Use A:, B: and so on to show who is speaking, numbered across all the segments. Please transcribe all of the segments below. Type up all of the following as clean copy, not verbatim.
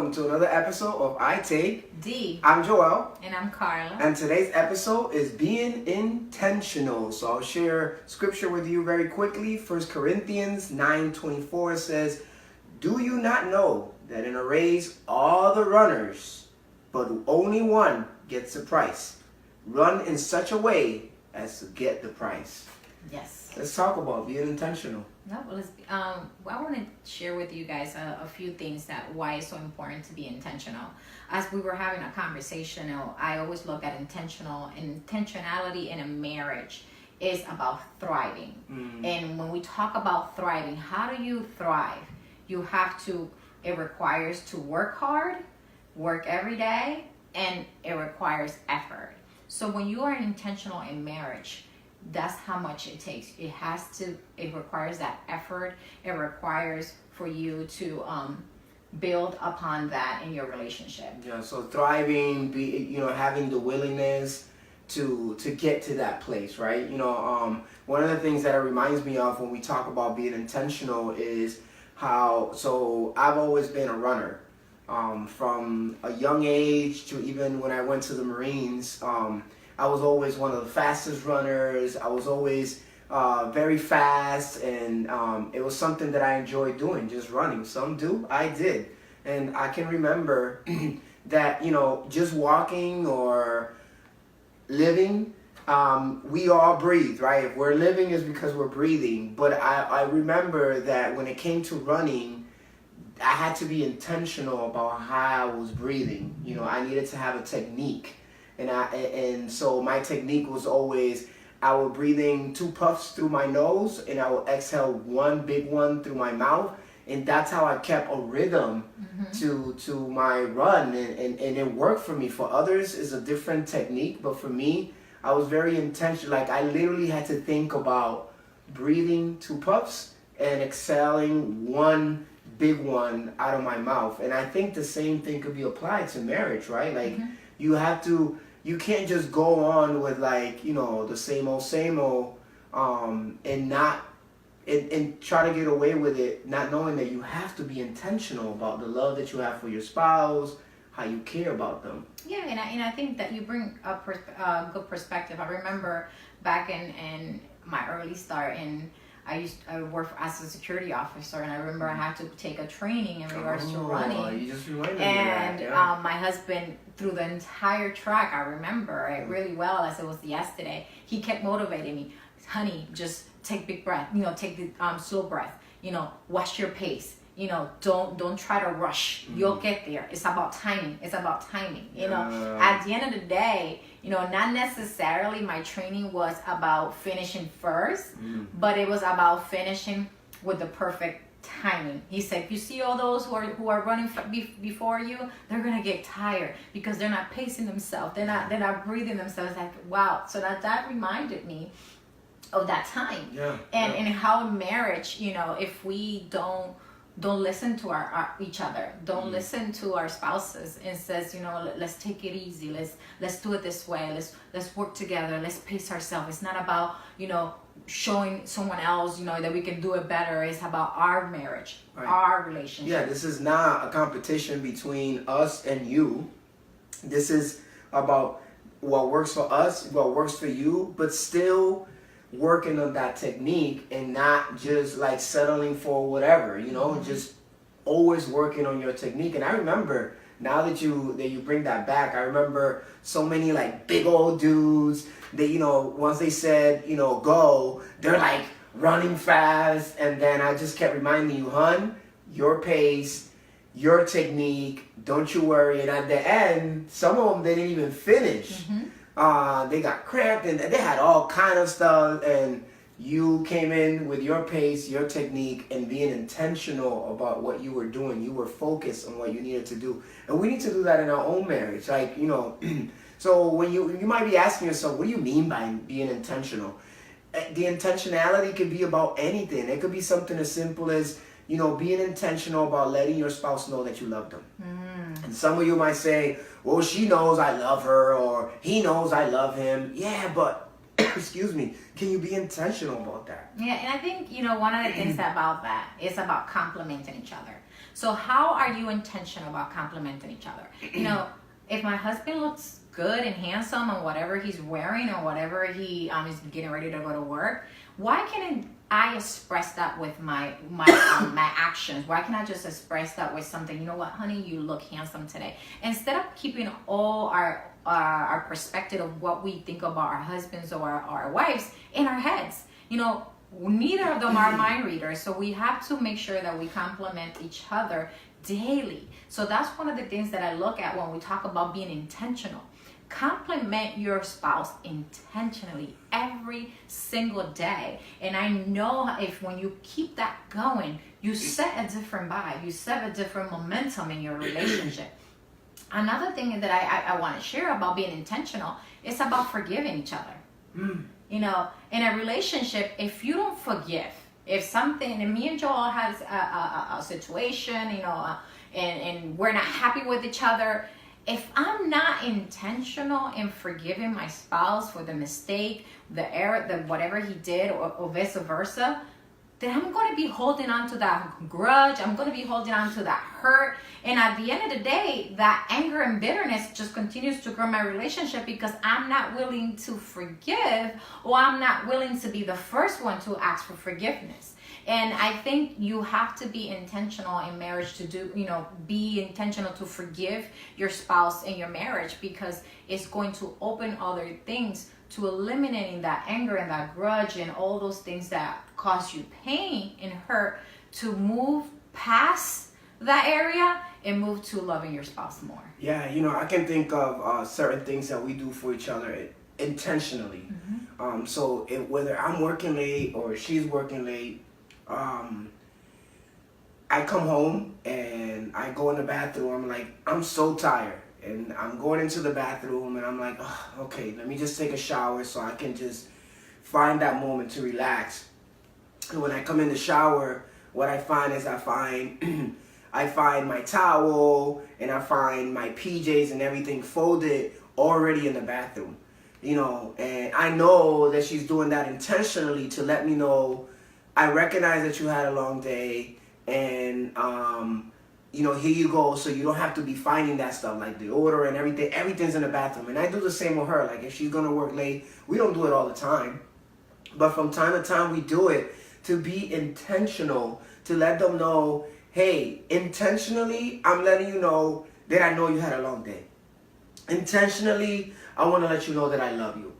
A: welcome to another episode of I Take
B: D.
A: I'm Joel.
B: And I'm Carla.
A: And today's episode is being intentional. So I'll share scripture with you very quickly. 1 Corinthians 9:24 says, "Do you not know that in a race all the runners, but only one gets the prize? Run in such a way as to get the prize."
B: Yes.
A: Let's talk about being intentional.
B: No, well, I want to share with you guys a few things that why it's so important to be intentional. As we were having a conversation, I always look at intentionality in a marriage is about thriving. And when we talk about thriving, how do you thrive? It requires to work hard, work every day, and it requires effort. So when you are intentional in marriage, that's how much it takes. It requires that effort. It requires for you to build upon that in your relationship.
A: Yeah, so thriving, having the willingness to get to that place, right? One of the things that it reminds me of when we talk about being intentional is so I've always been a runner. From a young age to even when I went to the Marines, I was always one of the fastest runners. I was always very fast, and it was something that I enjoyed doing, just running. Some do, I did. And I can remember that, just walking or living, we all breathe, right? If we're living, it's because we're breathing. But I remember that when it came to running, I had to be intentional about how I was breathing. I needed to have a technique. And so my technique was always, I would breathe in 2 puffs through my nose and I would exhale 1 big one through my mouth. And that's how I kept a rhythm to my run. And it worked for me. For others, it's a different technique. But for me, I was very intentional. Like, I literally had to think about breathing 2 puffs and exhaling 1 big one out of my mouth. And I think the same thing could be applied to marriage, right? Like, you can't just go on with the same old, and try to get away with it, not knowing that you have to be intentional about the love that you have for your spouse, how you care about them.
B: Yeah, and I think that you bring up a good perspective. I remember back in my early start I worked as a security officer, and I remember I had to take a training in regards to running.
A: You just reminded me
B: and
A: of that, yeah.
B: My husband, through the entire track, I remember it really well as it was yesterday. He kept motivating me, "Honey, just take big breath. Take the slow breath. Watch your pace. Don't try to rush. You'll get there. It's about timing. At the end of the day, not necessarily my training was about finishing first, but it was about finishing with the perfect timing. He said, "You see all those who are running before you, they're gonna get tired because they're not pacing themselves. They're not breathing themselves." Like, wow. So that reminded me of that time. And how in marriage, if we don't listen to each other, don't listen to our spouses, and says, let's take it easy, let's do it this way, let's work together, let's pace ourselves. It's not about showing someone else that we can do it better. It's about our marriage, our relationship.
A: Yeah, this is not a competition between us and you. This is about what works for us, what works for you, but still working on that technique and not just settling for whatever, just always working on your technique. And I remember, now that you bring that back, I remember so many big old dudes, they once they said go, they're running fast, and then I just kept reminding you, "Hun, your pace, your technique, don't you worry." And at the end, some of them, they didn't even finish. They got cramped and they had all kind of stuff, and you came in with your pace, your technique, and being intentional about what you were doing. You were focused on what you needed to do. And we need to do that in our own marriage. So when you might be asking yourself, what do you mean by being intentional? The intentionality could be about anything. It could be something as simple as, being intentional about letting your spouse know that you love them. And some of you might say, "Well, she knows I love her," or "He knows I love him." Yeah, but excuse me, can you be intentional about that?
B: Yeah, and I think, one of the things about that is about complimenting each other. So how are you intentional about complimenting each other? You know, if my husband looks good and handsome and whatever he's wearing or whatever he is getting ready to go to work, why can't I express that with my my actions? Why can't I just express that with something? You know what, honey, you look handsome today. Instead of keeping all our perspective of what we think about our husbands or our wives in our heads. You know, neither of them are mind readers, so we have to make sure that we compliment each other daily. So that's one of the things that I look at when we talk about being intentional. Compliment your spouse intentionally every single day. And I know if when you keep that going, you set a different vibe, you set a different momentum in your relationship. Another thing that I want to share about being intentional is about forgiving each other. You know, in a relationship, if you don't forgive, if something, and me and Joel has a situation, you know, and we're not happy with each other, if I'm not intentional in forgiving my spouse for the mistake, the error, the whatever he did, or vice versa, then I'm going to be holding on to that grudge. I'm going to be holding on to that hurt. And at the end of the day, that anger and bitterness just continues to grow my relationship because I'm not willing to forgive, or I'm not willing to be the first one to ask for forgiveness. And I think you have to be intentional in marriage to do, you know, be intentional to forgive your spouse in your marriage, because it's going to open other things to eliminating that anger and that grudge and all those things that cause you pain and hurt, to move past that area and move to loving your spouse more.
A: Yeah, you know, I can think of certain things that we do for each other intentionally. So whether I'm working late or she's working late, I come home and I go in the bathroom. I'm like, I'm so tired. And I'm going into the bathroom and I'm like, oh, okay, let me just take a shower so I can just find that moment to relax. And when I come in the shower, what I find is I find my towel and I find my PJs and everything folded already in the bathroom. You know, and I know that she's doing that intentionally to let me know, I recognize that you had a long day, and you know, here you go, so you don't have to be finding that stuff, like the order and everything's in the bathroom. And I do the same with her. Like, if she's gonna work late, we don't do it all the time, but from time to time we do it to be intentional, to let them know, hey, intentionally, I'm letting you know that I know you had a long day. Intentionally, I want to let you know that I love you.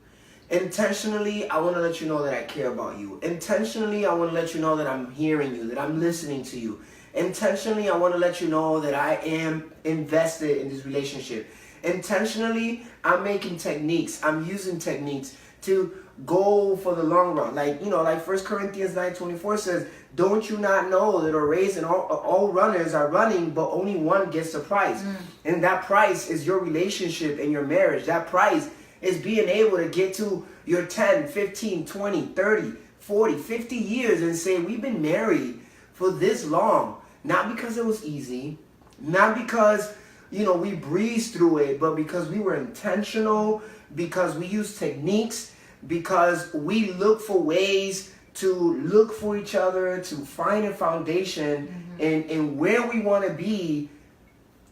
A: Intentionally, I want to let you know that I care about you. Intentionally, I want to let you know that I'm hearing you, that I'm listening to you. Intentionally, I want to let you know that I am invested in this relationship. Intentionally, I'm making techniques. I'm using techniques to go for the long run. Like, you know, like 1 Corinthians 9:24 says, don't you not know that a race and all runners are running, but only one gets the prize. And that prize is your relationship and your marriage. That prize is being able to get to your 10, 15, 20, 30, 40, 50 years and say, we've been married for this long. Not because it was easy, not because, you know, we breezed through it, but because we were intentional, because we used techniques, because we look for ways to look for each other, to find a foundation in where we want to be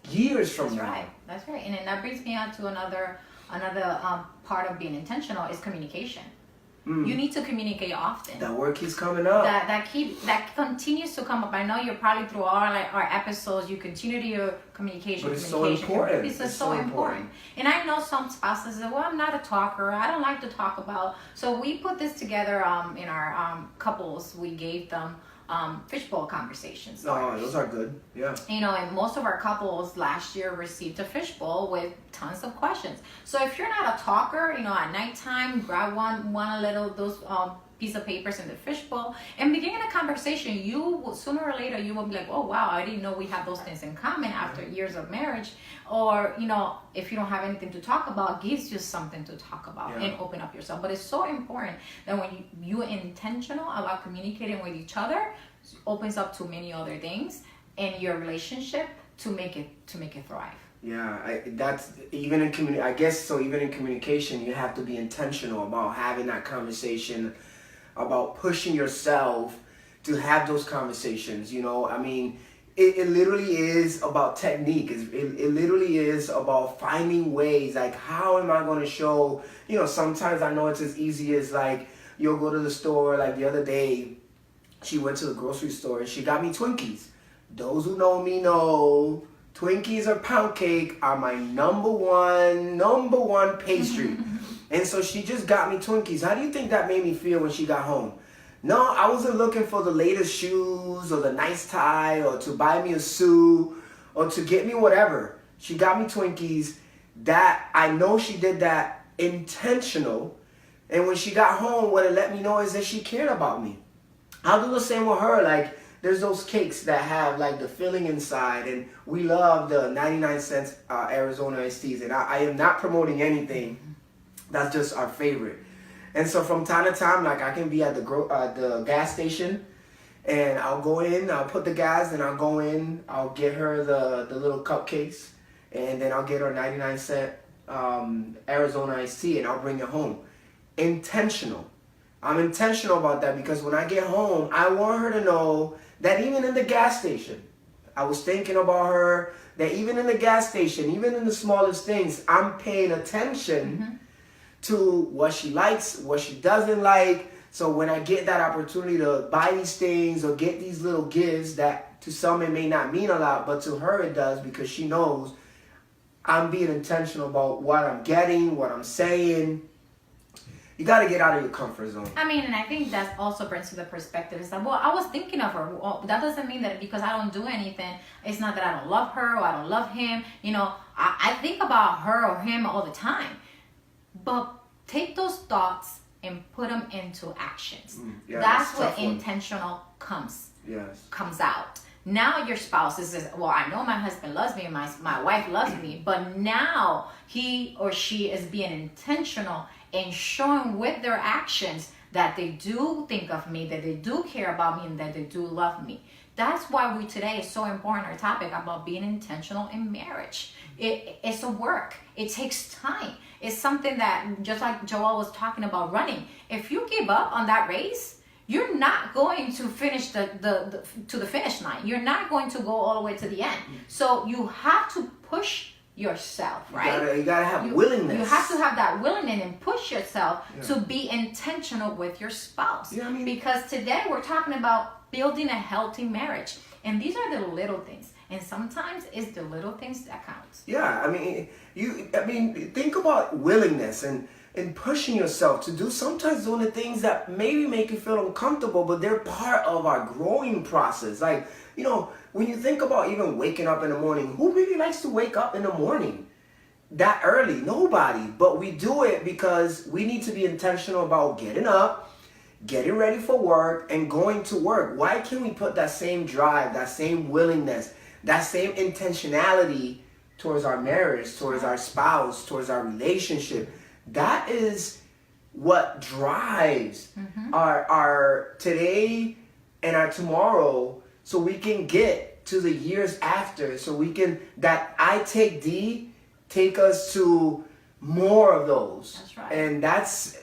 A: years from now.
B: That's right. And then that brings me on to another part of being intentional is communication. You need to communicate often.
A: That word keeps coming up.
B: That continues to come up. I know you're probably through all our episodes, you continue to your communication.
A: But it's so important.
B: It's so important. And I know some spouses say, well, I'm not a talker. I don't like to talk about. So we put this together in our couples. We gave them fishbowl conversations.
A: Oh, those are good. Yeah.
B: You know, and most of our couples last year received a fishbowl with tons of questions. So if you're not a talker, you know, at nighttime, grab one little those piece of papers in the fishbowl and begin a conversation. You will, sooner or later, you will be like, oh wow, I didn't know we have those things in common after years of marriage. Or, you know, if you don't have anything to talk about, gives you something to talk about and open up yourself. But it's so important that when you're intentional about communicating with each other, it opens up to many other things in your relationship to make it thrive.
A: Yeah, that's even in I guess so. Even in communication, you have to be intentional about having that conversation, about pushing yourself to have those conversations. You know, I mean, it literally is about technique. It literally is about finding ways. Like, how am I going to show? Sometimes I know it's as easy as like you'll go to the store. Like the other day, she went to the grocery store and she got me Twinkies. Those who know me know Twinkies or pound cake are my number one pastry. And so she just got me Twinkies. How do you think that made me feel when she got home? No, I wasn't looking for the latest shoes or the nice tie or to buy me a suit or to get me whatever. She got me Twinkies. That I know she did that intentional. And when she got home, what it let me know is that she cared about me. I'll do the same with her. Like, there's those cakes that have like the filling inside, and we love the 99-cent Arizona iced teas. And I am not promoting anything. That's just our favorite. And so from time to time, like I can be at the gas station, and I'll go in, I'll put the gas, and I'll go in, I'll get her the little cupcakes, and then I'll get her 99-cent Arizona iced tea, and I'll bring it home. Intentional. I'm intentional about that because when I get home, I want her to know that even in the gas station, I was thinking about her, that even in the gas station, even in the smallest things, I'm paying attention to what she likes, what she doesn't like. So when I get that opportunity to buy these things or get these little gifts that to some it may not mean a lot, but to her it does, because she knows I'm being intentional about what I'm getting, what I'm saying. You got to get out of your comfort zone.
B: I mean, and I think that also brings to the perspective is that, well, I was thinking of her. Well, that doesn't mean that because I don't do anything, it's not that I don't love her or I don't love him. I think about her or him all the time. But take those thoughts and put them into actions. That's what intentional comes out. Now your spouse says, well, I know my husband loves me and my wife loves me, but now he or she is being intentional and showing with their actions that they do think of me, that they do care about me, and that they do love me. That's why today is so important, our topic about being intentional in marriage. It's a work. It takes time. It's something that, just like Joel was talking about running, if you give up on that race, you're not going to finish to the finish line. You're not going to go all the way to the end. So you have to push yourself, right?
A: You gotta have willingness.
B: You have to have that willingness and push yourself to be intentional with your spouse. Because today we're talking about building a healthy marriage. And these are the little things. And sometimes it's the little things that count.
A: Yeah, think about willingness and pushing yourself to do sometimes doing the things that maybe make you feel uncomfortable, but they're part of our growing process. Like, when you think about even waking up in the morning, who really likes to wake up in the morning that early? Nobody. But we do it because we need to be intentional about getting up, getting ready for work, and going to work. Why can't we put that same drive, that same willingness, that same intentionality towards our marriage, towards our spouse, towards our relationship? That is what drives our today and our tomorrow, so we can get to the years after, so we can, that I take D, take us to more of those.
B: That's right.
A: And that's,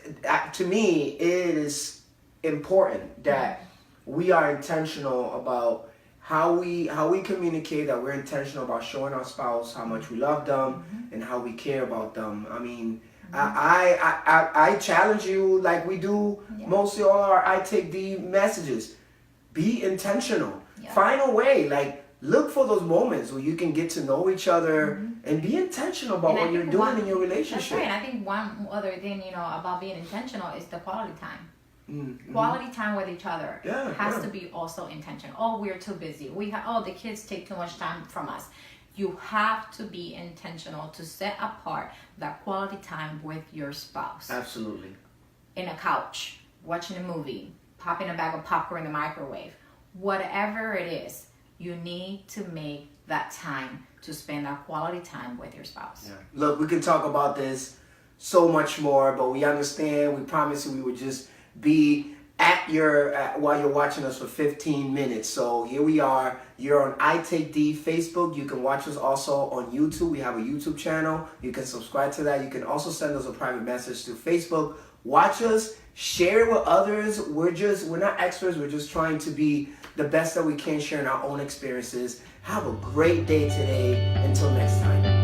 A: to me, it is important that we are intentional about how we communicate, that we're intentional about showing our spouse how much we love them and how we care about them. I mean, I challenge you, like we do mostly all our I Take D messages. Be intentional. Find a way, like look for those moments where you can get to know each other and be intentional about what you're doing in your relationship.
B: That's right. And I think one other thing, about being intentional is the quality time. Quality time with each other has to be also intentional. Oh, we're too busy. The kids take too much time from us. You have to be intentional to set apart that quality time with your spouse.
A: Absolutely.
B: In a couch, watching a movie, popping a bag of popcorn in the microwave. Whatever it is, you need to make that time to spend that quality time with your spouse.
A: Yeah. Look, we can talk about this so much more, but we understand. We promise you we would just be while you're watching us for 15 minutes. So here we are. You're on I Take D Facebook. You can watch us also on YouTube. We have a YouTube channel. You can subscribe to that. You can also send us a private message to Facebook, Watch us, share it with others. We're not experts. We're just trying to be the best that we can, sharing our own experiences. Have a great day today. Until next time.